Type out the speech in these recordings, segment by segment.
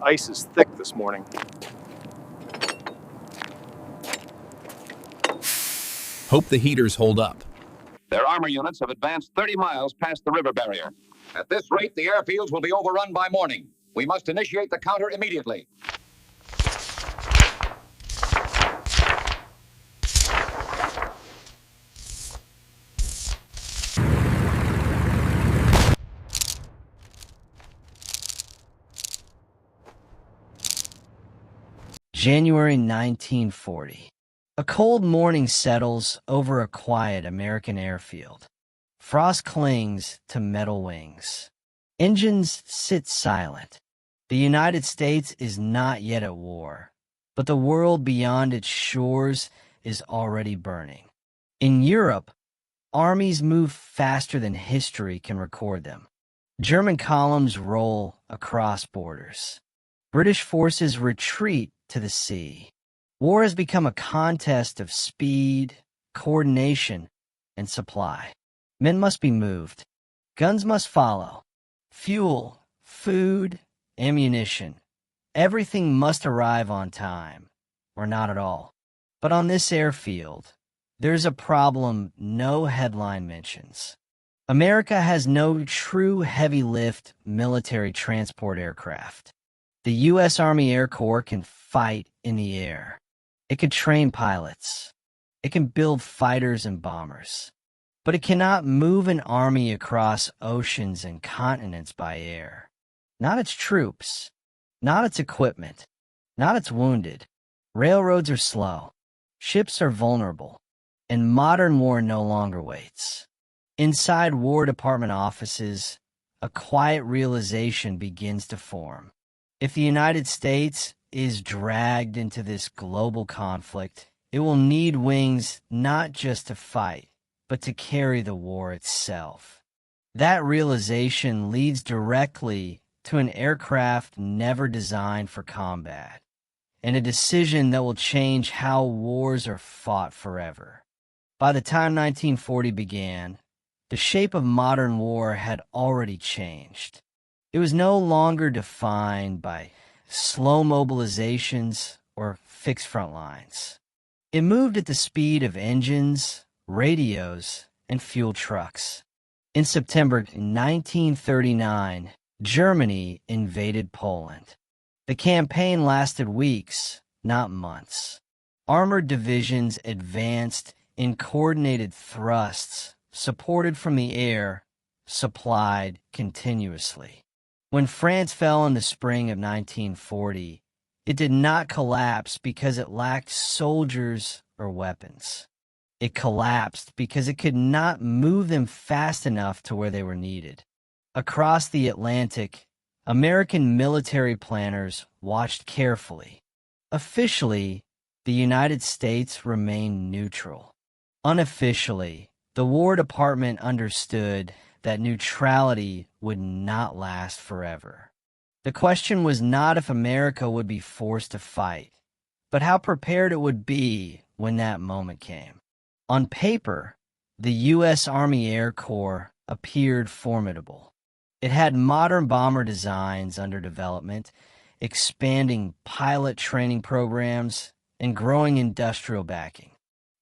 ice is thick this morning. Hope the heaters hold up. Their armor units have advanced 30 miles past the river barrier. At this rate, the airfields will be overrun by morning. We must initiate the counter immediately. January 1940. A cold morning settles over a quiet American airfield. Frost clings to metal wings. Engines sit silent. The United States is not yet at war, but the world beyond its shores is already burning. In Europe, armies move faster than history can record them. German columns roll across borders. British forces retreat to the sea. War has become a contest of speed, coordination, and supply. Men must be moved. Guns must follow. Fuel, food, ammunition. Everything must arrive on time, or not at all. But on this airfield, there's a problem no headline mentions. America has no true heavy-lift military transport aircraft. The U.S. Army Air Corps can fight in the air. It can train pilots. It can build fighters and bombers. But it cannot move an army across oceans and continents by air. Not its troops. Not its equipment. Not its wounded. Railroads are slow. Ships are vulnerable. And modern war no longer waits. Inside War Department offices, a quiet realization begins to form. If the United States is dragged into this global conflict, it will need wings not just to fight, but to carry the war itself. That realization leads directly to an aircraft never designed for combat, and a decision that will change how wars are fought forever. By the time 1940 began, the shape of modern war had already changed. It was no longer defined by slow mobilizations or fixed front lines. It moved at the speed of engines, radios, and fuel trucks. In September 1939, Germany invaded Poland. The campaign lasted weeks, not months. Armored divisions advanced in coordinated thrusts, supported from the air, supplied continuously. When France fell in the spring of 1940, it did not collapse because it lacked soldiers or weapons. It collapsed because it could not move them fast enough to where they were needed. Across the Atlantic, American military planners watched carefully. Officially, the United States remained neutral. Unofficially, the War Department understood that neutrality would not last forever. The question was not if America would be forced to fight, but how prepared it would be when that moment came. On paper, the U.S. Army Air Corps appeared formidable. It had modern bomber designs under development, expanding pilot training programs, and growing industrial backing.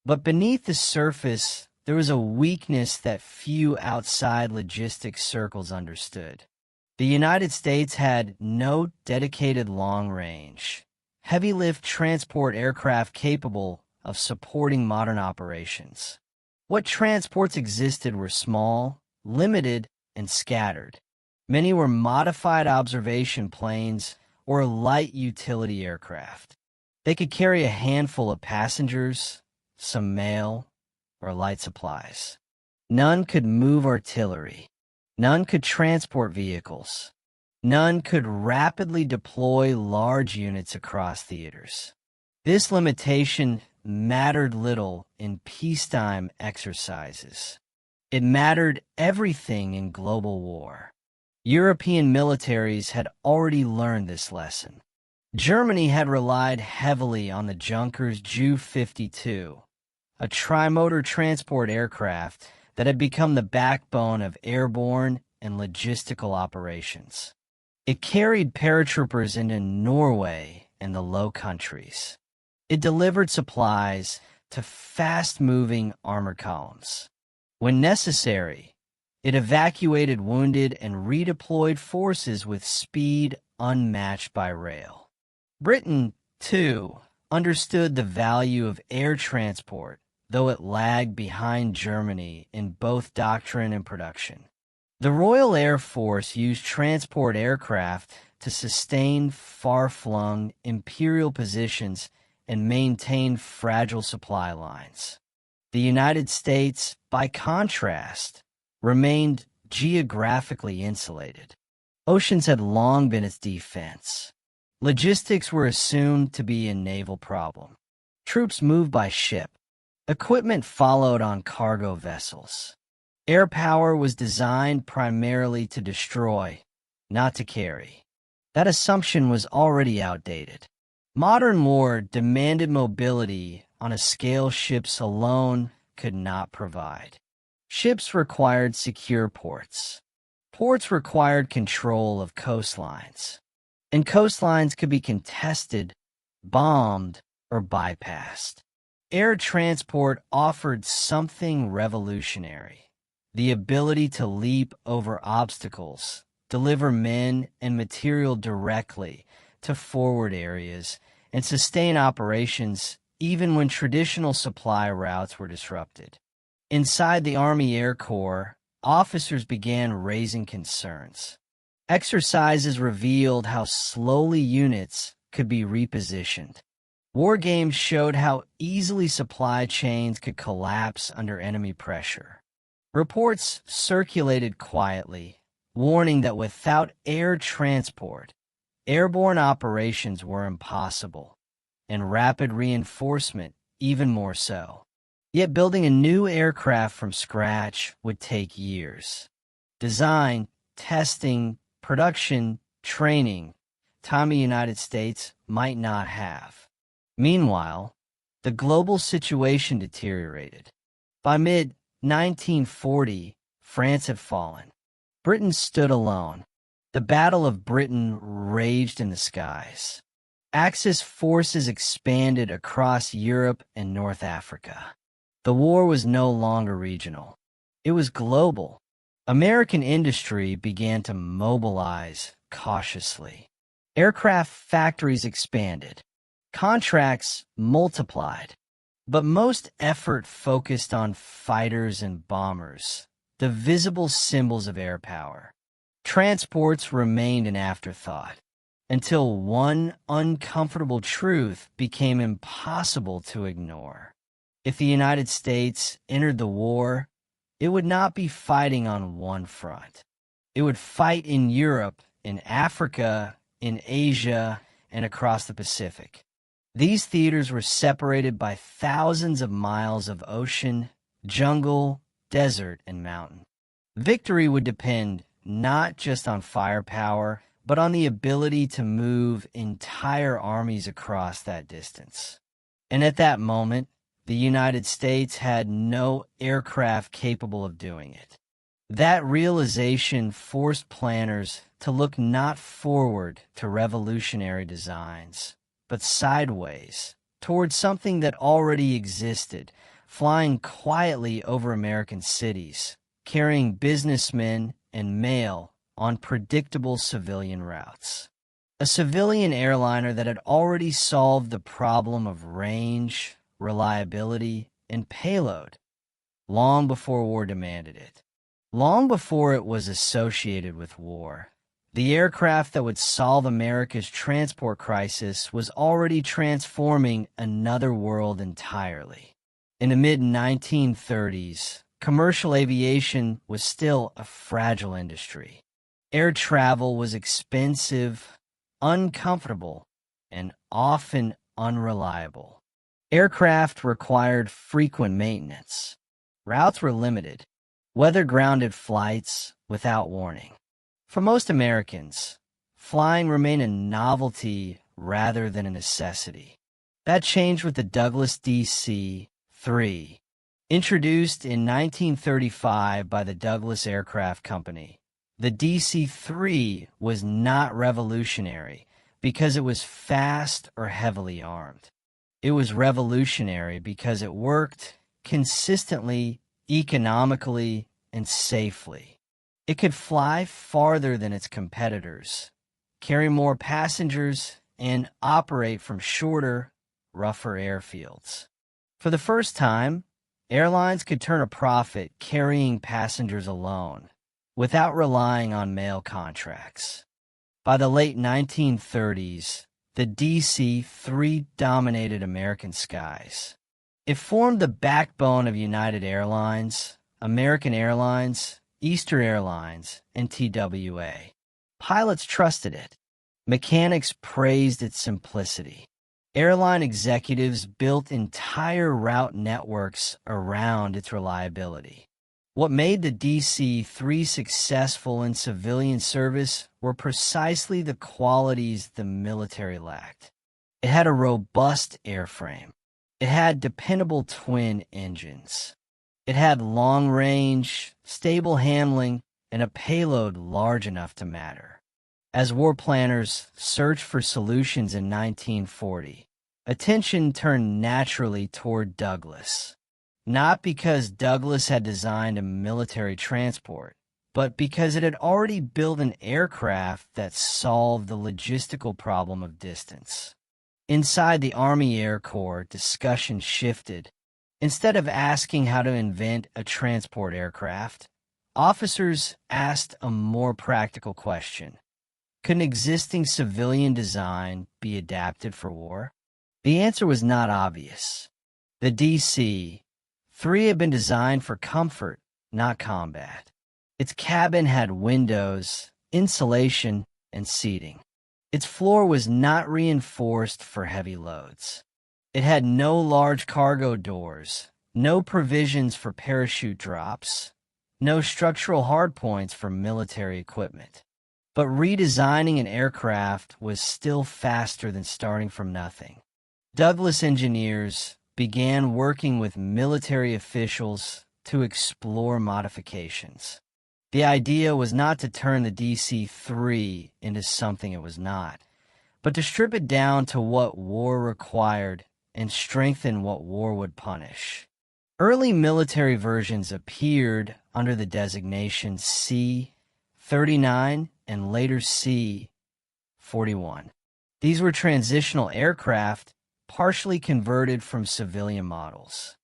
But beneath the surface, there was a weakness that few outside logistics circles understood. The United States had no dedicated long-range, heavy-lift transport aircraft capable of supporting modern operations. What transports existed were small, limited, and scattered. Many were modified observation planes or light utility aircraft. They could carry a handful of passengers, some mail, or light supplies. None could move artillery. None could transport vehicles. None could rapidly deploy large units across theaters. This limitation mattered little in peacetime exercises. It mattered everything in global war. European militaries had already learned this lesson. Germany had relied heavily on the Junkers Ju-52, a trimotor transport aircraft that had become the backbone of airborne and logistical operations. It carried paratroopers into Norway and the Low Countries. It delivered supplies to fast-moving armor columns. When necessary, it evacuated wounded and redeployed forces with speed unmatched by rail. Britain, too, understood the value of air transport, though it lagged behind Germany in both doctrine and production. The Royal Air Force used transport aircraft to sustain far-flung imperial positions and maintain fragile supply lines. The United States, by contrast, remained geographically insulated. Oceans had long been its defense. Logistics were assumed to be a naval problem. Troops moved by ship. Equipment followed on cargo vessels. Air power was designed primarily to destroy, not to carry. That assumption was already outdated. Modern war demanded mobility on a scale ships alone could not provide. Ships required secure ports. Ports required control of coastlines. And coastlines could be contested, bombed, or bypassed. Air transport offered something revolutionary: the ability to leap over obstacles, deliver men and material directly to forward areas, and sustain operations even when traditional supply routes were disrupted. Inside the Army Air Corps, officers began raising concerns. Exercises revealed how slowly units could be repositioned. War games showed how easily supply chains could collapse under enemy pressure. Reports circulated quietly, warning that without air transport, airborne operations were impossible, and rapid reinforcement even more so. Yet building a new aircraft from scratch would take years. Design, testing, production, training, time the United States might not have. Meanwhile, the global situation deteriorated. By mid-1940, France had fallen. Britain stood alone. The Battle of Britain raged in the skies. Axis forces expanded across Europe and North Africa. The war was no longer regional. It was global. American industry began to mobilize cautiously. Aircraft factories expanded. Contracts multiplied. But most effort focused on fighters and bombers, the visible symbols of air power. Transports remained an afterthought, until one uncomfortable truth became impossible to ignore. If the United States entered the war, it would not be fighting on one front. It would fight in Europe, in Africa, in Asia, and across the Pacific. These theaters were separated by thousands of miles of ocean, jungle, desert, and mountain. Victory would depend not just on firepower, but on the ability to move entire armies across that distance. And at that moment, the United States had no aircraft capable of doing it. That realization forced planners to look not forward to revolutionary designs, but sideways, towards something that already existed, flying quietly over American cities, carrying businessmen and mail on predictable civilian routes. A civilian airliner that had already solved the problem of range, reliability, and payload, long before war demanded it. Long before it was associated with war. The aircraft that would solve America's transport crisis was already transforming another world entirely. In the mid-1930s, commercial aviation was still a fragile industry. Air travel was expensive, uncomfortable, and often unreliable. Aircraft required frequent maintenance. Routes were limited. Weather-grounded flights without warning. For most Americans, flying remained a novelty rather than a necessity. That changed with the Douglas DC-3, introduced in 1935 by the Douglas Aircraft Company. The DC-3 was not revolutionary because it was fast or heavily armed. It was revolutionary because it worked consistently, economically, and safely. It could fly farther than its competitors, carry more passengers, and operate from shorter, rougher airfields. For the first time, airlines could turn a profit carrying passengers alone, without relying on mail contracts. By the late 1930s, the DC-3 dominated American skies. It formed the backbone of United Airlines, American Airlines, Eastern Airlines, and TWA. Pilots trusted it. Mechanics praised its simplicity. Airline executives built entire route networks around its reliability. What made the DC-3 successful in civilian service were precisely the qualities the military lacked. It had a robust airframe. It had dependable twin engines. It had long-range, stable handling, and a payload large enough to matter. As war planners searched for solutions in 1940, attention turned naturally toward Douglas. Not because Douglas had designed a military transport, but because it had already built an aircraft that solved the logistical problem of distance. Inside the Army Air Corps, discussion shifted. Instead of asking how to invent a transport aircraft, officers asked a more practical question. Could an existing civilian design be adapted for war? The answer was not obvious. The DC-3 had been designed for comfort, not combat. Its cabin had windows, insulation, and seating. Its floor was not reinforced for heavy loads. It had no large cargo doors, no provisions for parachute drops, no structural hardpoints for military equipment. But redesigning an aircraft was still faster than starting from nothing. Douglas engineers began working with military officials to explore modifications. The idea was not to turn the DC-3 into something it was not, but to strip it down to what war required and strengthen what war would punish. Early military versions appeared under the designation C-39 and later C-41. These were transitional aircraft partially converted from civilian models.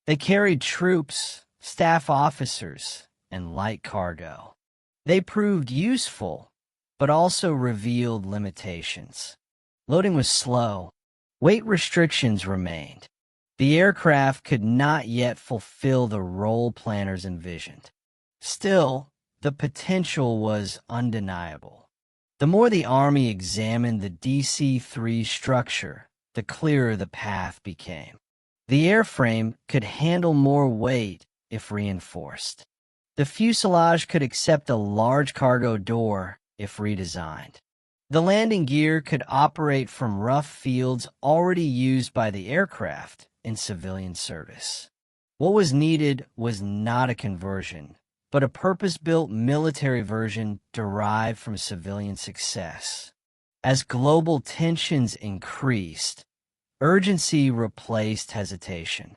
They carried troops, staff officers, and light cargo. They proved useful, but also revealed limitations. Loading was slow. Weight restrictions remained. The aircraft could not yet fulfill the role planners envisioned. Still, the potential was undeniable. The more the Army examined the DC-3 structure, the clearer the path became. The airframe could handle more weight if reinforced. The fuselage could accept a large cargo door if redesigned. The landing gear could operate from rough fields already used by the aircraft in civilian service. What was needed was not a conversion, but a purpose-built military version derived from civilian success. As global tensions increased, urgency replaced hesitation.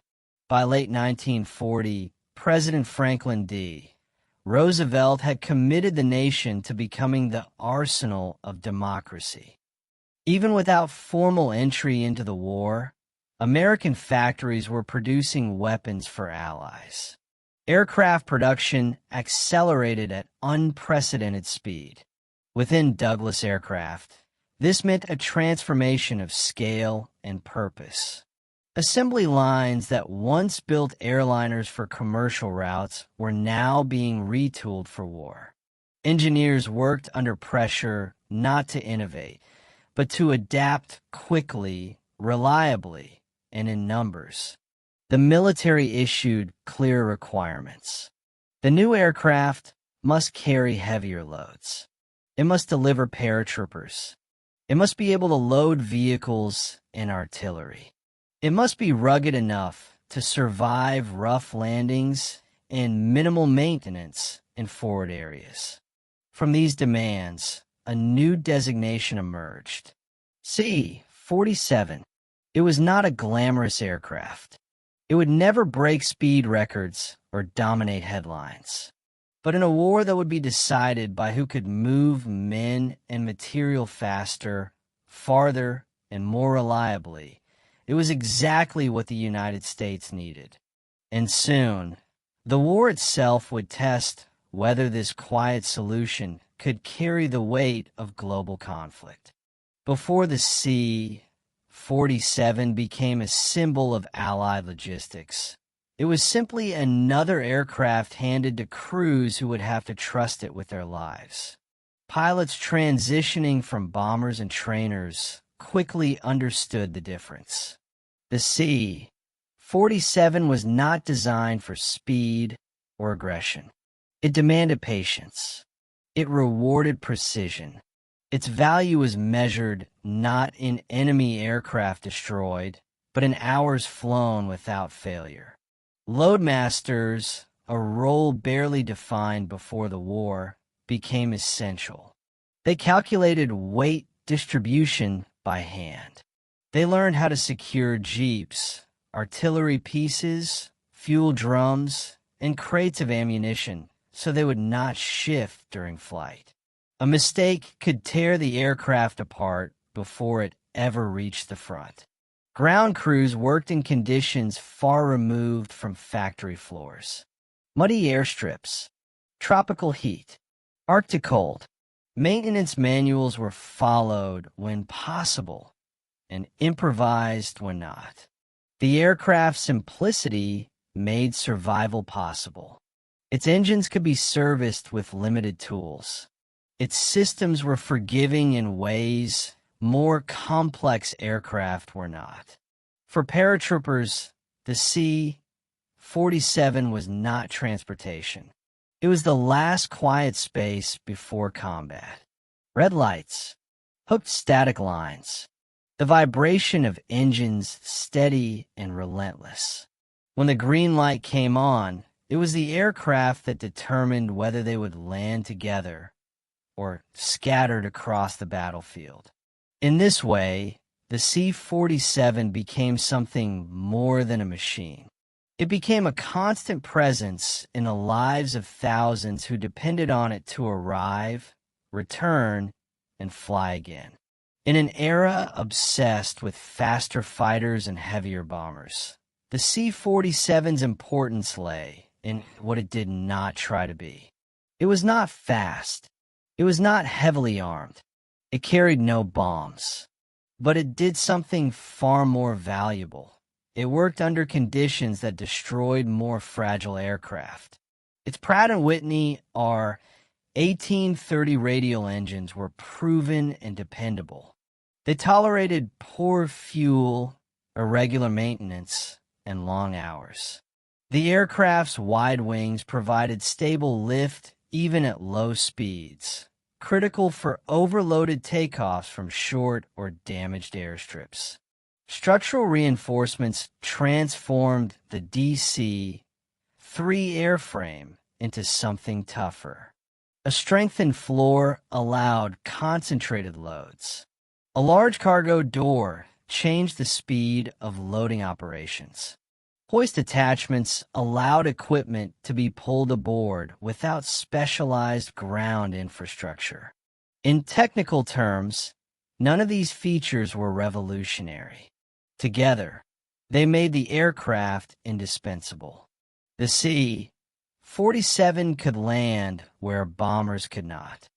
By late 1940, President Franklin D. Roosevelt had committed the nation to becoming the arsenal of democracy. Even without formal entry into the war, American factories were producing weapons for allies. Aircraft production accelerated at unprecedented speed. Within Douglas Aircraft, this meant a transformation of scale and purpose. Assembly lines that once built airliners for commercial routes were now being retooled for war. Engineers worked under pressure not to innovate, but to adapt quickly, reliably, and in numbers. The military issued clear requirements. The new aircraft must carry heavier loads. It must deliver paratroopers. It must be able to load vehicles and artillery. It must be rugged enough to survive rough landings and minimal maintenance in forward areas. From these demands, a new designation emerged. C-47. It was not a glamorous aircraft. It would never break speed records or dominate headlines. But in a war that would be decided by who could move men and material faster, farther, and more reliably, it was exactly what the United States needed. And soon, the war itself would test whether this quiet solution could carry the weight of global conflict. Before the C-47 became a symbol of Allied logistics, it was simply another aircraft handed to crews who would have to trust it with their lives. Pilots transitioning from bombers and trainers quickly understood the difference. The C-47 was not designed for speed or aggression. It demanded patience. It rewarded precision. Its value was measured not in enemy aircraft destroyed, but in hours flown without failure. Loadmasters, a role barely defined before the war, became essential. They calculated weight distribution by hand. They learned how to secure jeeps, artillery pieces, fuel drums, and crates of ammunition so they would not shift during flight. A mistake could tear the aircraft apart before it ever reached the front. Ground crews worked in conditions far removed from factory floors. Muddy airstrips, tropical heat, Arctic cold. Maintenance manuals were followed when possible and improvised when not. The aircraft's simplicity made survival possible. Its engines could be serviced with limited tools. Its systems were forgiving in ways more complex aircraft were not. For paratroopers, the C-47 was not transportation. It was the last quiet space before combat. Red lights, hooked static lines, the vibration of engines steady and relentless. When the green light came on, it was the aircraft that determined whether they would land together or scattered across the battlefield. In this way, the C-47 became something more than a machine. It became a constant presence in the lives of thousands who depended on it to arrive, return, and fly again. In an era obsessed with faster fighters and heavier bombers, the C-47's importance lay in what it did not try to be. It was not fast. It was not heavily armed. It carried no bombs. But it did something far more valuable. It worked under conditions that destroyed more fragile aircraft. Its Pratt & Whitney R-1830 radial engines were proven and dependable. They tolerated poor fuel, irregular maintenance, and long hours. The aircraft's wide wings provided stable lift even at low speeds, critical for overloaded takeoffs from short or damaged airstrips. Structural reinforcements transformed the DC-3 airframe into something tougher. A strengthened floor allowed concentrated loads. A large cargo door changed the speed of loading operations. Hoist attachments allowed equipment to be pulled aboard without specialized ground infrastructure. In technical terms, none of these features were revolutionary. Together, they made the aircraft indispensable. The C-47 could land where bombers could not.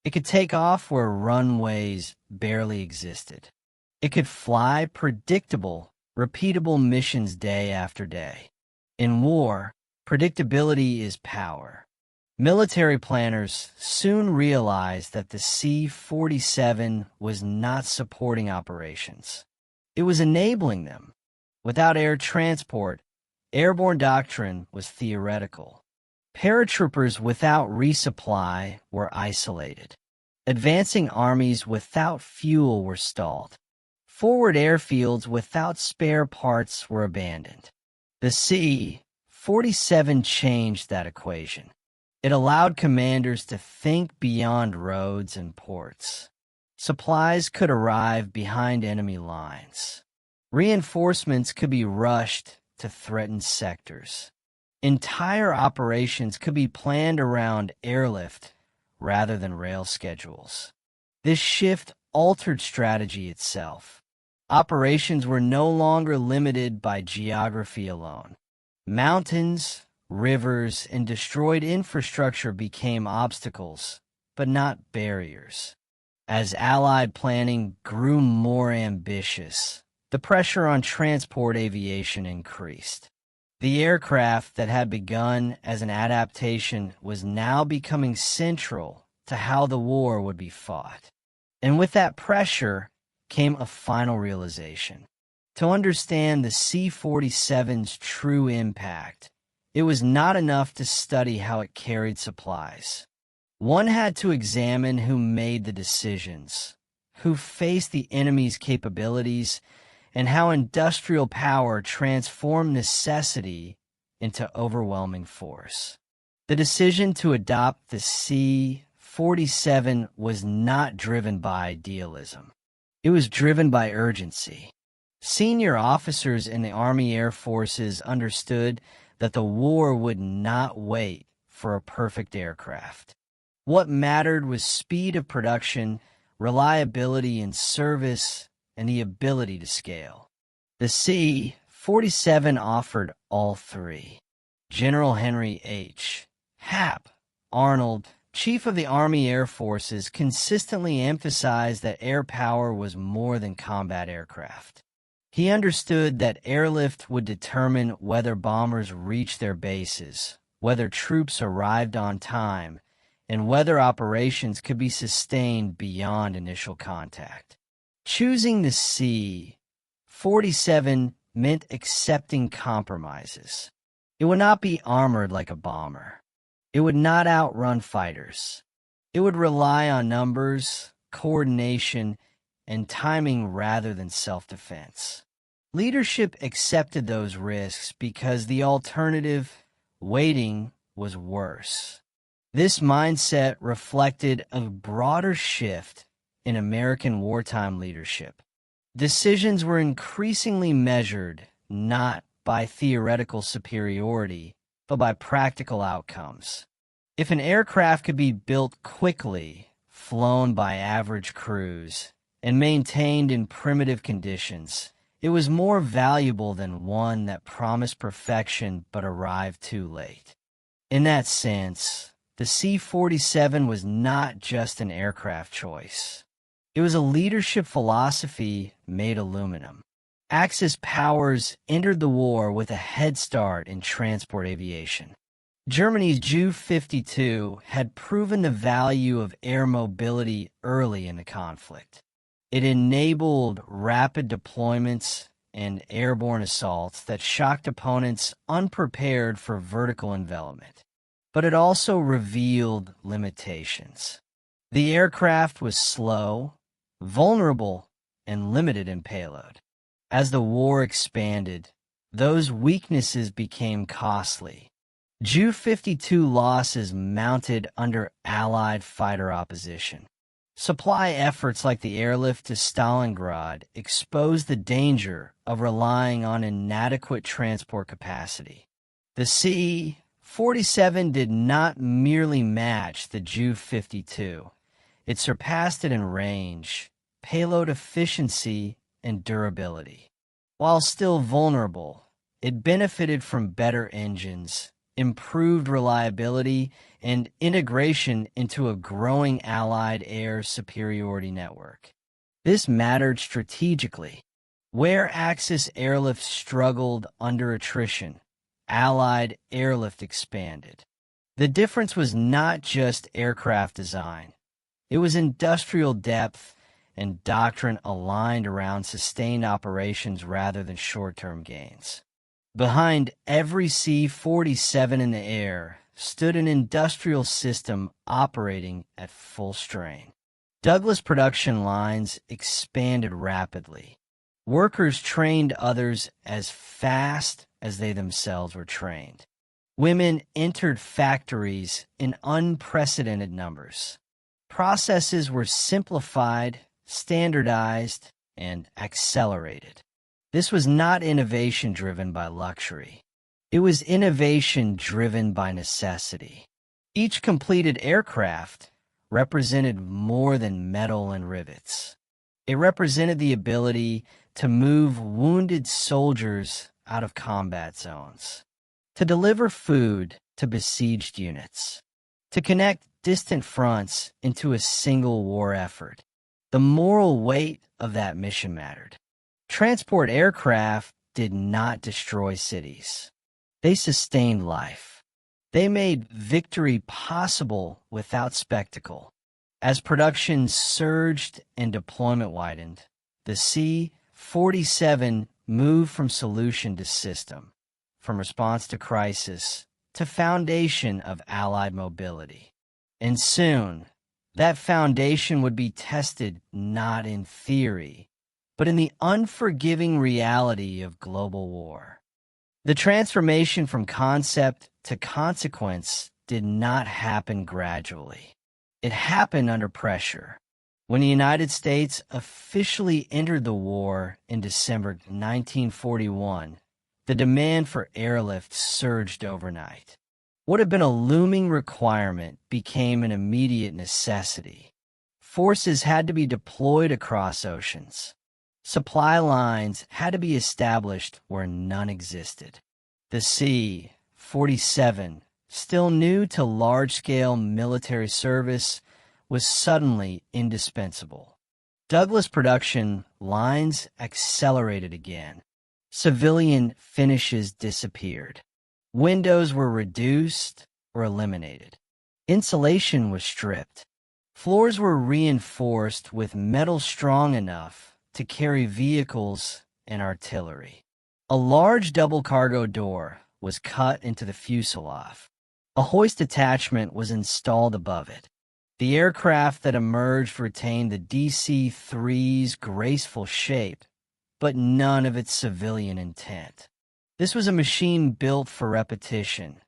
It could take off where runways barely existed. It could fly predictable, repeatable missions day after day. In war, predictability is power. Military planners soon realized that the C-47 was not supporting operations. It was enabling them. Without air transport, airborne doctrine was theoretical. Paratroopers without resupply were isolated. Advancing armies without fuel were stalled. Forward airfields without spare parts were abandoned. The C-47 changed that equation. It allowed commanders to think beyond roads and ports. Supplies could arrive behind enemy lines. Reinforcements could be rushed to threatened sectors. Entire operations could be planned around airlift rather than rail schedules. This shift altered strategy itself. Operations were no longer limited by geography alone. Mountains, rivers, and destroyed infrastructure became obstacles, but not barriers. As Allied planning grew more ambitious, the pressure on transport aviation increased. The aircraft that had begun as an adaptation was now becoming central to how the war would be fought. And with that pressure came a final realization. To understand the C-47's true impact, it was not enough to study how it carried supplies. One had to examine who made the decisions, who faced the enemy's capabilities, and how industrial power transformed necessity into overwhelming force. The decision to adopt the C-47 was not driven by idealism. It was driven by urgency. Senior officers in the Army Air Forces understood that the war would not wait for a perfect aircraft. What mattered was speed of production, reliability in service, and the ability to scale. The C-47 offered all three. General Henry H. Hap Arnold, Chief of the Army Air Forces, consistently emphasized that air power was more than combat aircraft. He understood that airlift would determine whether bombers reached their bases, whether troops arrived on time, and whether operations could be sustained beyond initial contact. Choosing the C-47 meant accepting compromises. It would not be armored like a bomber. It would not outrun fighters. It would rely on numbers, coordination, and timing rather than self-defense. Leadership accepted those risks because the alternative, waiting, was worse. This mindset reflected a broader shift in American wartime leadership. Decisions were increasingly measured not by theoretical superiority, but by practical outcomes. If an aircraft could be built quickly, flown by average crews, and maintained in primitive conditions, it was more valuable than one that promised perfection but arrived too late. In that sense, the C-47 was not just an aircraft choice. It was a leadership philosophy made aluminum. Axis powers entered the war with a head start in transport aviation. Germany's Ju-52 had proven the value of air mobility early in the conflict. It enabled rapid deployments and airborne assaults that shocked opponents unprepared for vertical envelopment. But it also revealed limitations. The aircraft was slow, vulnerable, and limited in payload. As the war expanded, those weaknesses became costly. Ju-52 losses mounted under Allied fighter opposition. Supply efforts like the airlift to Stalingrad exposed the danger of relying on inadequate transport capacity. The C-47 did not merely match the Ju-52. It surpassed it in range, payload efficiency, and durability. While still vulnerable, it benefited from better engines, improved reliability, and integration into a growing Allied air superiority network. This mattered strategically. Where Axis airlift struggled under attrition, Allied airlift expanded. The difference was not just aircraft design. It was industrial depth and doctrine aligned around sustained operations rather than short-term gains. Behind every C-47 in the air stood an industrial system operating at full strain. Douglas production lines expanded rapidly. Workers trained others as fast as they themselves were trained. Women entered factories in unprecedented numbers. Processes were simplified, standardized, and accelerated. This was not innovation driven by luxury. It was innovation driven by necessity. Each completed aircraft represented more than metal and rivets. It represented the ability to move wounded soldiers out of combat zones, to deliver food to besieged units, to connect distant fronts into a single war effort. The moral weight of that mission mattered. Transport aircraft did not destroy cities. They sustained life. They made victory possible without spectacle. As production surged and deployment widened, the C-47 moved from solution to system, from response to crisis to foundation of Allied mobility. And soon, that foundation would be tested not in theory, but in the unforgiving reality of global war. The transformation from concept to consequence did not happen gradually. It happened under pressure. When the United States officially entered the war in December 1941, the demand for airlift surged overnight. What had been a looming requirement became an immediate necessity. Forces had to be deployed across oceans. Supply lines had to be established where none existed. The C-47, still new to large-scale military service, was suddenly indispensable. Douglas production lines accelerated again. Civilian finishes disappeared. Windows were reduced or eliminated. Insulation was stripped. Floors were reinforced with metal strong enough to carry vehicles and artillery. A large double cargo door was cut into the fuselage. A hoist attachment was installed above it. The aircraft that emerged retained the DC-3's graceful shape, but none of its civilian intent. This was a machine built for repetition,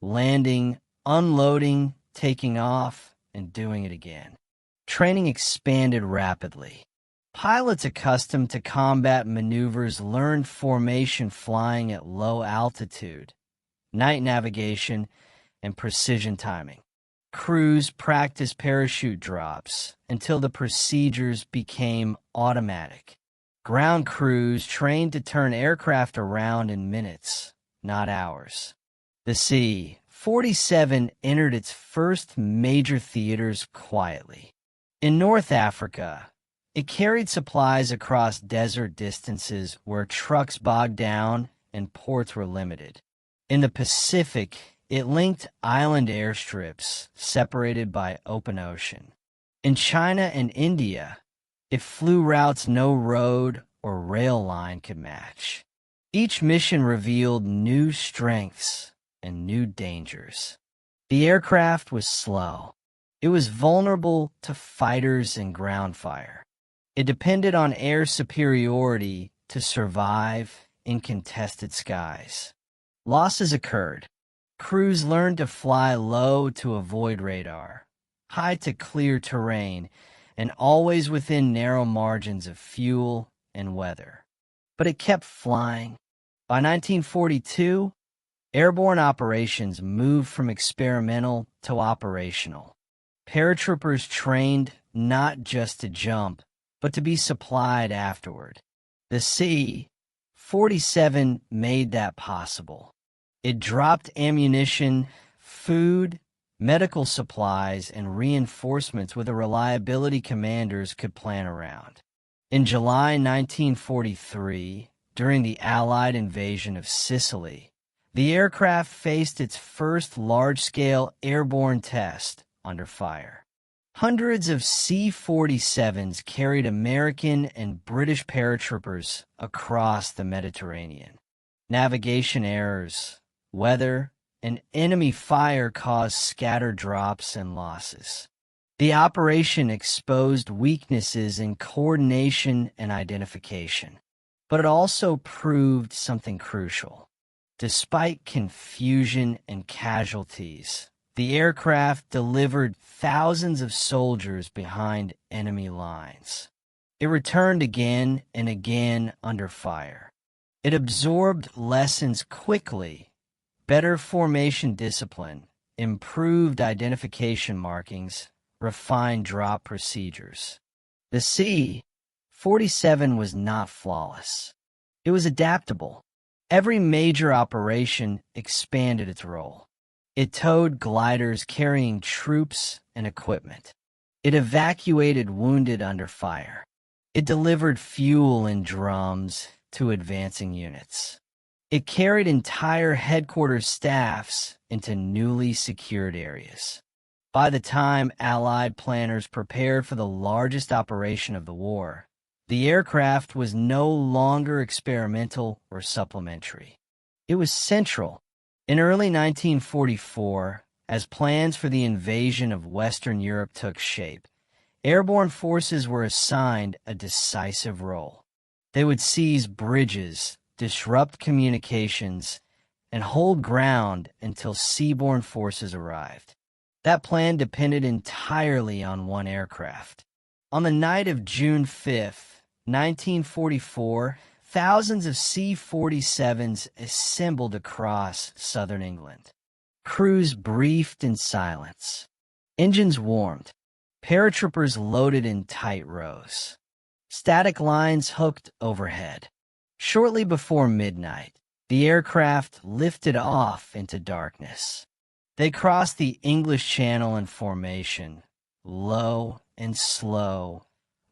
landing, unloading, taking off, and doing it again. Training expanded rapidly. Pilots accustomed to combat maneuvers learned formation flying at low altitude, night navigation, and precision timing. Crews practiced parachute drops until the procedures became automatic. Ground crews trained to turn aircraft around in minutes, not hours. The C-47 entered its first major theaters quietly. In North Africa, it carried supplies across desert distances where trucks bogged down and ports were limited. In the Pacific, it linked island airstrips separated by open ocean. In China and India, it flew routes no road or rail line could match. Each mission revealed new strengths and new dangers. The aircraft was slow. It was vulnerable to fighters and ground fire. It depended on air superiority to survive in contested skies. Losses occurred. Crews learned to fly low to avoid radar, high to clear terrain, and always within narrow margins of fuel and weather. But it kept flying. By 1942, airborne operations moved from experimental to operational. Paratroopers trained not just to jump, but to be supplied afterward. The C-47 made that possible. It dropped ammunition, food, medical supplies, and reinforcements with a reliability commanders could plan around. In July 1943, during the Allied invasion of Sicily, the aircraft faced its first large-scale airborne test under fire. Hundreds of C-47s carried American and British paratroopers across the Mediterranean. Navigation errors, weather, and enemy fire caused scattered drops and losses. The operation exposed weaknesses in coordination and identification, but it also proved something crucial. Despite confusion and casualties, the aircraft delivered thousands of soldiers behind enemy lines. It returned again and again under fire. It absorbed lessons quickly: better formation discipline, improved identification markings, refined drop procedures. The C-47 was not flawless. It was adaptable. Every major operation expanded its role. It towed gliders carrying troops and equipment. It evacuated wounded under fire. It delivered fuel in drums to advancing units. It carried entire headquarters staffs into newly secured areas. By the time Allied planners prepared for the largest operation of the war, the aircraft was no longer experimental or supplementary. It was central. In early 1944, as plans for the invasion of Western Europe took shape, airborne forces were assigned a decisive role. They would seize bridges, disrupt communications, and hold ground until seaborne forces arrived. That plan depended entirely on one aircraft. On the night of June 5, 1944, thousands of C-47s assembled across southern England. Crews briefed in silence. Engines warmed. Paratroopers loaded in tight rows. Static lines hooked overhead. Shortly before midnight, the aircraft lifted off into darkness. They crossed the English Channel in formation, low and slow,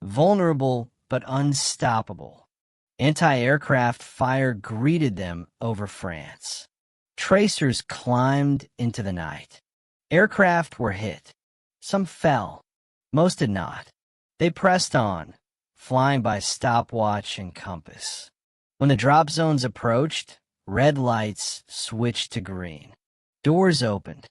vulnerable but unstoppable. Anti-aircraft fire greeted them over France. Tracers climbed into the night. Aircraft were hit. Some fell. Most did not. They pressed on, flying by stopwatch and compass. When the drop zones approached, red lights switched to green. Doors opened,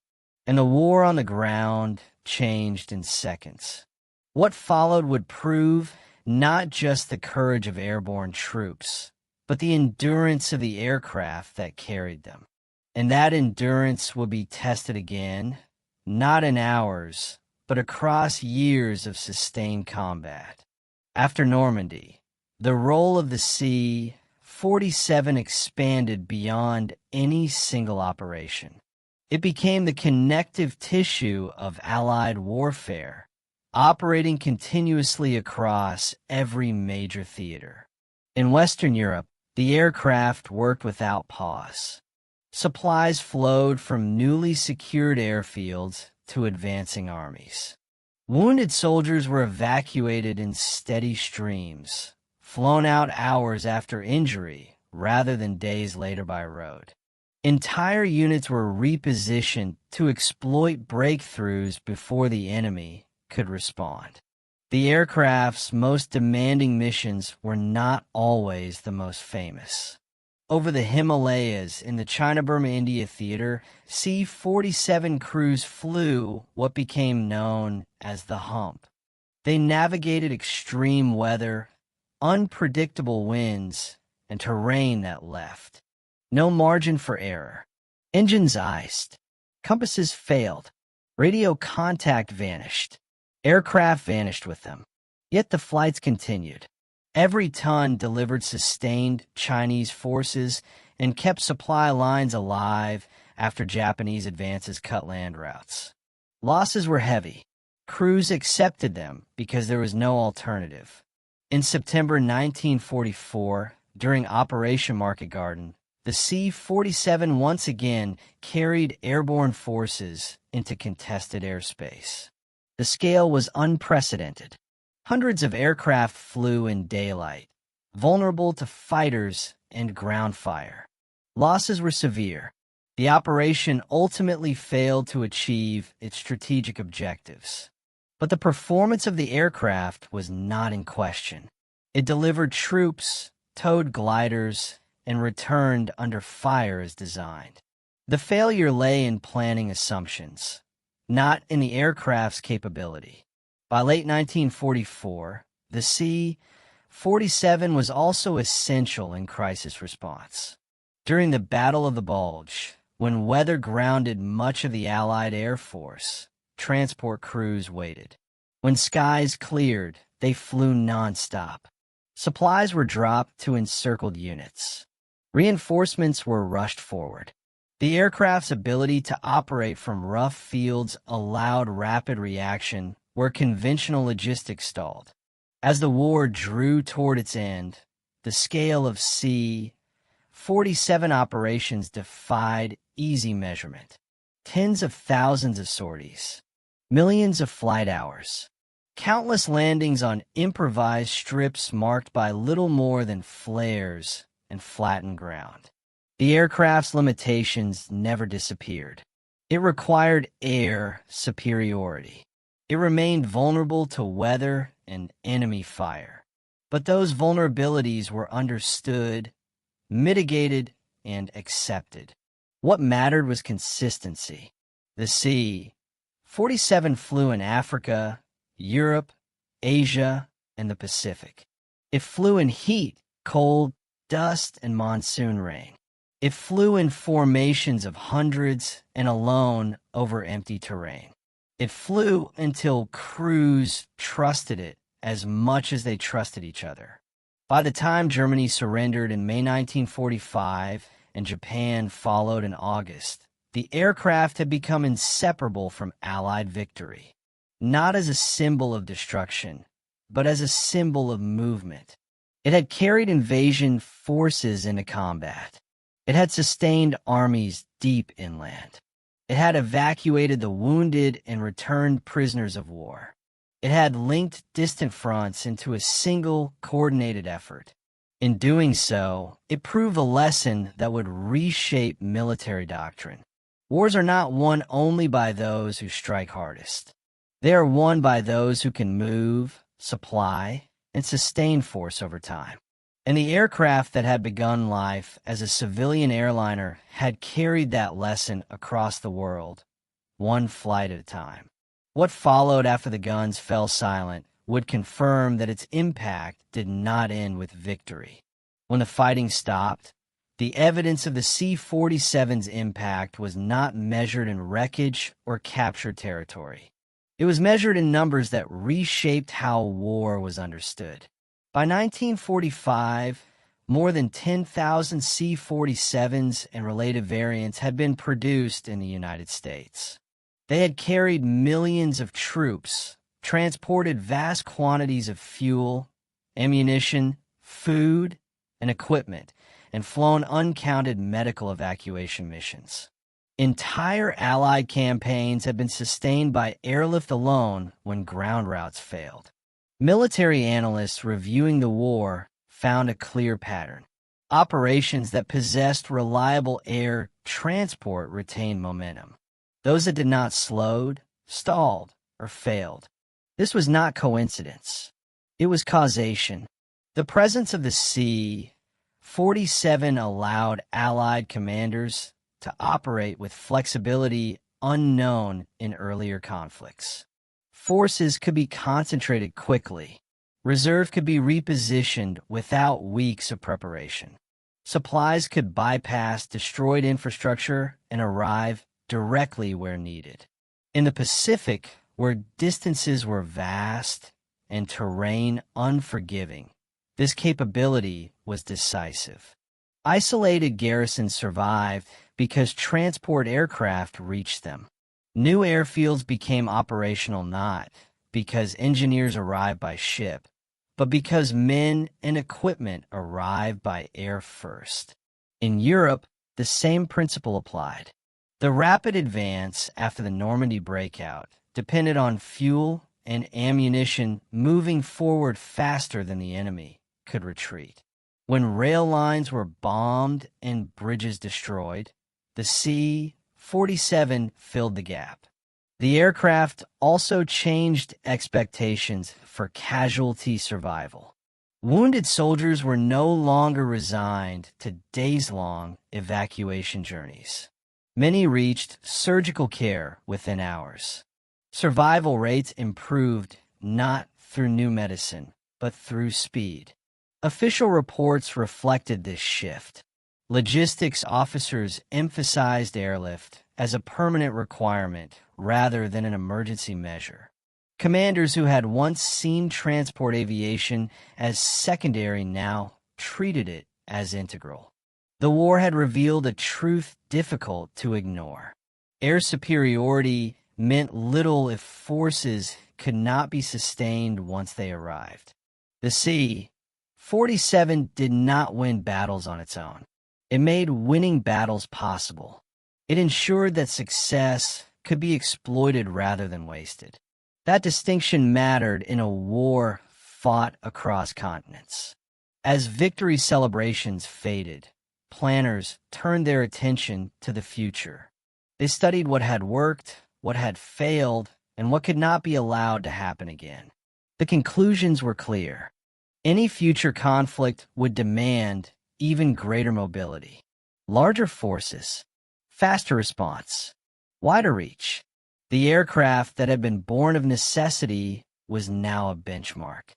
and the war on the ground changed in seconds. What followed would prove not just the courage of airborne troops, but the endurance of the aircraft that carried them. And that endurance would be tested again, not in hours, but across years of sustained combat. After Normandy, the role of the C-47 expanded beyond any single operation. It became the connective tissue of Allied warfare, operating continuously across every major theater. In Western Europe, the aircraft worked without pause. Supplies flowed from newly secured airfields to advancing armies. Wounded soldiers were evacuated in steady streams, flown out hours after injury rather than days later by road. Entire units were repositioned to exploit breakthroughs before the enemy could respond. The aircraft's most demanding missions were not always the most famous. Over the Himalayas in the China-Burma-India theater, C-47 crews flew what became known as the hump. They navigated extreme weather, unpredictable winds, and terrain that left no margin for error. Engines iced. Compasses failed. Radio contact vanished. Aircraft vanished with them. Yet the flights continued. Every ton delivered sustained Chinese forces and kept supply lines alive after Japanese advances cut land routes. Losses were heavy. Crews accepted them because there was no alternative. In September 1944, during Operation Market Garden, the C-47 once again carried airborne forces into contested airspace. The scale was unprecedented. Hundreds of aircraft flew in daylight, vulnerable to fighters and ground fire. Losses were severe. The operation ultimately failed to achieve its strategic objectives. But the performance of the aircraft was not in question. It delivered troops, towed gliders, and returned under fire as designed. The failure lay in planning assumptions, not in the aircraft's capability. By late 1944, the C-47 was also essential in crisis response. During the Battle of the Bulge, when weather grounded much of the Allied Air Force, transport crews waited. When skies cleared, they flew nonstop. Supplies were dropped to encircled units. Reinforcements were rushed forward. The aircraft's ability to operate from rough fields allowed rapid reaction where conventional logistics stalled. As the war drew toward its end, the scale of C-47 operations defied easy measurement. Tens of thousands of sorties, millions of flight hours, countless landings on improvised strips marked by little more than flares and flattened ground. The aircraft's limitations never disappeared. It required air superiority. It remained vulnerable to weather and enemy fire. But those vulnerabilities were understood, mitigated, and accepted. What mattered was consistency. The C-47 flew in Africa, Europe, Asia, and the Pacific. It flew in heat, cold, dust, and monsoon rain. It flew in formations of hundreds and alone over empty terrain. It flew until crews trusted it as much as they trusted each other. By the time Germany surrendered in May 1945 and Japan followed in August, the aircraft had become inseparable from Allied victory, not as a symbol of destruction, but as a symbol of movement. It had carried invasion forces into combat. It had sustained armies deep inland. It had evacuated the wounded and returned prisoners of war. It had linked distant fronts into a single, coordinated effort. In doing so, it proved a lesson that would reshape military doctrine. Wars are not won only by those who strike hardest. They are won by those who can move, supply, and sustain force over time. And the aircraft that had begun life as a civilian airliner had carried that lesson across the world, one flight at a time. What followed after the guns fell silent would confirm that its impact did not end with victory. When the fighting stopped, the evidence of the C-47's impact was not measured in wreckage or captured territory. It was measured in numbers that reshaped how war was understood. By 1945, more than 10,000 C-47s and related variants had been produced in the United States. They had carried millions of troops, transported vast quantities of fuel, ammunition, food, and equipment, and flown uncounted medical evacuation missions. Entire Allied campaigns had been sustained by airlift alone when ground routes failed. Military analysts reviewing the war found a clear pattern. Operations that possessed reliable air transport retained momentum. Those that did not slowed, stalled, or failed. This was not coincidence. It was causation. The presence of the C-47 allowed Allied commanders to operate with flexibility unknown in earlier conflicts. Forces could be concentrated quickly. Reserve could be repositioned without weeks of preparation. Supplies could bypass destroyed infrastructure and arrive directly where needed. In the Pacific, where distances were vast and terrain unforgiving, this capability was decisive. Isolated garrisons survived because transport aircraft reached them. New airfields became operational not because engineers arrived by ship, but because men and equipment arrived by air first. In Europe, the same principle applied. The rapid advance after the Normandy breakout depended on fuel and ammunition moving forward faster than the enemy could retreat. When rail lines were bombed and bridges destroyed, the C-47 filled the gap. The aircraft also changed expectations for casualty survival. Wounded soldiers were no longer resigned to days-long evacuation journeys. Many reached surgical care within hours. Survival rates improved not through new medicine, but through speed. Official reports reflected this shift. Logistics officers emphasized airlift as a permanent requirement rather than an emergency measure. Commanders who had once seen transport aviation as secondary now treated it as integral. The war had revealed a truth difficult to ignore. Air superiority meant little if forces could not be sustained once they arrived. The C-47 did not win battles on its own. It made winning battles possible. It ensured that success could be exploited rather than wasted. That distinction mattered in a war fought across continents. As victory celebrations faded, planners turned their attention to the future. They studied what had worked, what had failed, and what could not be allowed to happen again. The conclusions were clear. Any future conflict would demand even greater mobility, larger forces, faster response, wider reach. The aircraft that had been born of necessity was now a benchmark,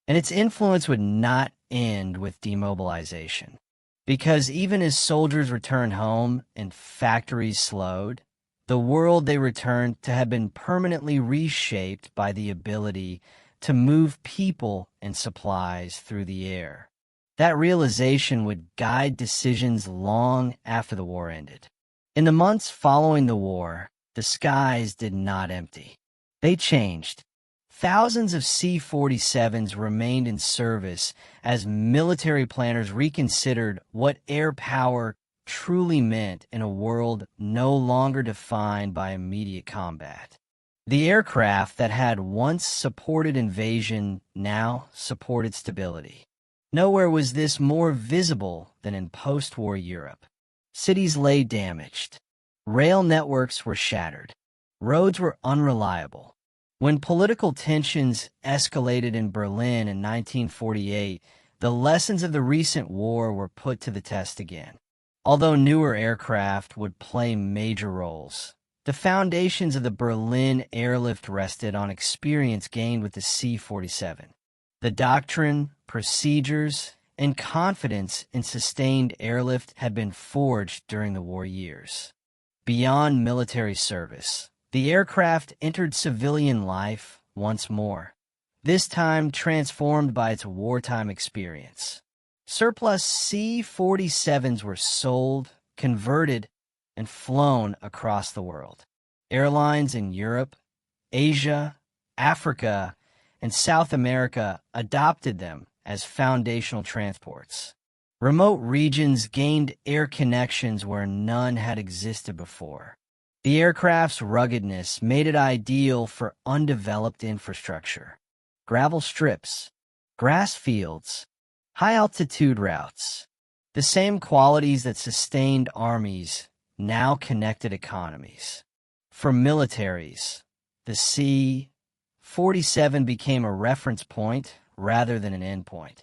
and its influence would not end with demobilization. Because even as soldiers returned home and factories slowed, the world they returned to had been permanently reshaped by the ability to move people and supplies through the air. That realization would guide decisions long after the war ended. In the months following the war, the skies did not empty. They changed. Thousands of C-47s remained in service as military planners reconsidered what air power truly meant in a world no longer defined by immediate combat. The aircraft that had once supported invasion now supported stability. Nowhere was this more visible than in post-war Europe. Cities lay damaged. Rail networks were shattered. Roads were unreliable. When political tensions escalated in Berlin in 1948, the lessons of the recent war were put to the test again. Although newer aircraft would play major roles, the foundations of the Berlin airlift rested on experience gained with the C-47. The doctrine, procedures, and confidence in sustained airlift had been forged during the war years. Beyond military service, the aircraft entered civilian life once more, this time transformed by its wartime experience. Surplus C-47s were sold, converted, and flown across the world. Airlines in Europe, Asia, Africa, and South America adopted them as foundational transports. Remote regions gained air connections where none had existed before. The aircraft's ruggedness made it ideal for undeveloped infrastructure. Gravel strips, grass fields, high-altitude routes. The same qualities that sustained armies now connected economies. For militaries, the C-47 became a reference point rather than an endpoint.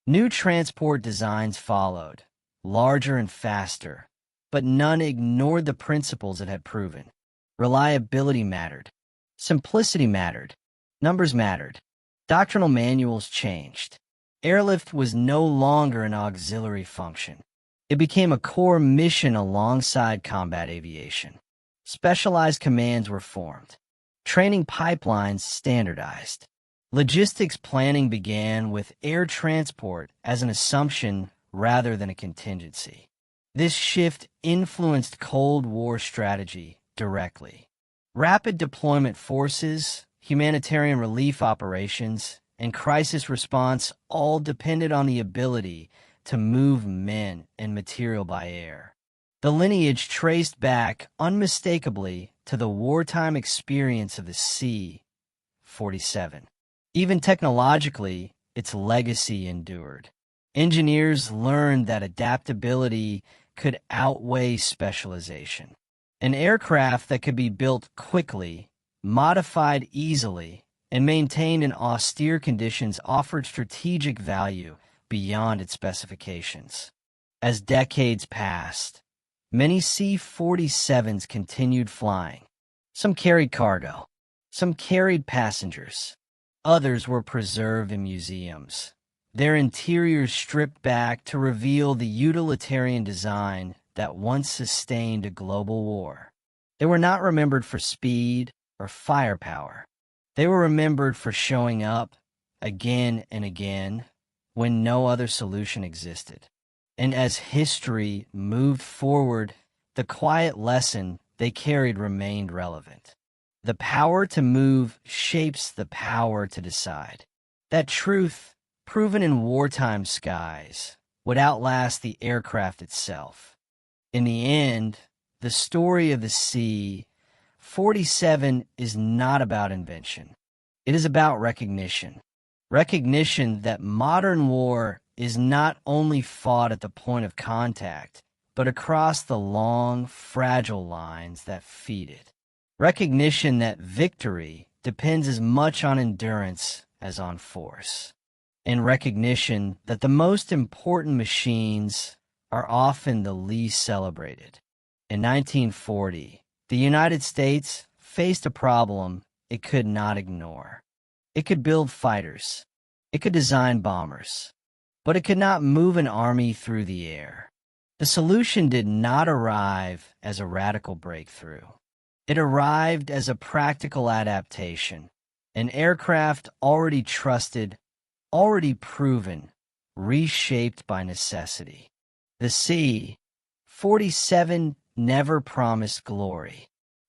New transport designs followed, larger and faster, but none ignored the principles it had proven. Reliability mattered. Simplicity mattered. Numbers mattered. Doctrinal manuals changed. Airlift was no longer an auxiliary function. It became a core mission alongside combat aviation. Specialized commands were formed. Training pipelines standardized. Logistics planning began with air transport as an assumption rather than a contingency. This shift influenced Cold War strategy directly. Rapid deployment forces, humanitarian relief operations, and crisis response all depended on the ability to move men and material by air. The lineage traced back unmistakably to the wartime experience of the C-47. Even technologically, its legacy endured. Engineers learned that adaptability could outweigh specialization. An aircraft that could be built quickly, modified easily, and maintained in austere conditions offered strategic value beyond its specifications. As decades passed, many C-47s continued flying. Some carried cargo. Some carried passengers. Others were preserved in museums. their interiors stripped back to reveal the utilitarian design that once sustained a global war. They were not remembered for speed or firepower. They were remembered for showing up again and again when no other solution existed. And as history moved forward, the quiet lesson they carried remained relevant. The power to move shapes the power to decide. That truth, proven in wartime skies, would outlast the aircraft itself. In the end, the story of the C-47 is not about invention. It is about recognition. Recognition that modern war is not only fought at the point of contact, but across the long, fragile lines that feed it. Recognition that victory depends as much on endurance as on force. And recognition that the most important machines are often the least celebrated. In 1940, the United States faced a problem it could not ignore. It could build fighters. It could design bombers. But it could not move an army through the air. The solution did not arrive as a radical breakthrough. It arrived as a practical adaptation, an aircraft already trusted, already proven, reshaped by necessity. The C-47 never promised glory.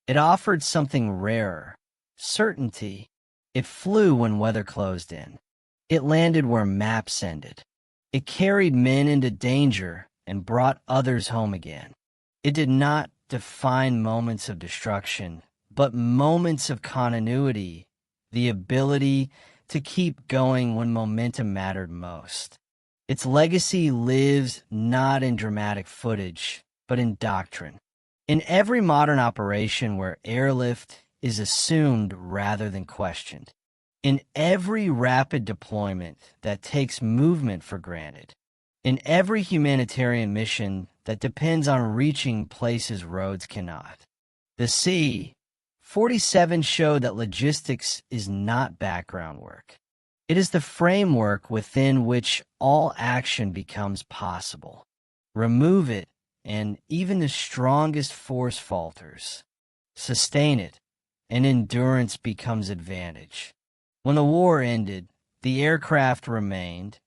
It offered something rarer, certainty. It flew when weather closed in. It landed where maps ended. It carried men into danger and brought others home again. It did not define moments of destruction, but moments of continuity, the ability to keep going when momentum mattered most. Its legacy lives not in dramatic footage, but in doctrine. In every modern operation where airlift is assumed rather than questioned. In every rapid deployment that takes movement for granted. In every humanitarian mission that depends on reaching places roads cannot. The C-47 showed that logistics is not background work. It is the framework within which all action becomes possible. Remove it, and even the strongest force falters. Sustain it, and endurance becomes advantage. When the war ended, the aircraft remained,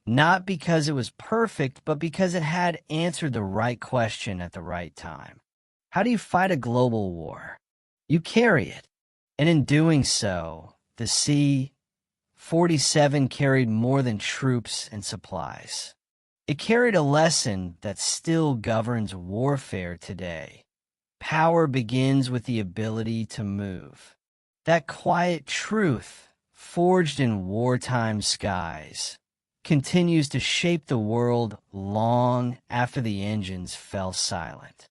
not because it was perfect, but because it had answered the right question at the right time. How do you fight a global war? You carry it. And in doing so, the C-47 carried more than troops and supplies. It carried a lesson that still governs warfare today. Power begins with the ability to move. That quiet truth, forged in wartime skies, continues to shape the world long after the engines fell silent.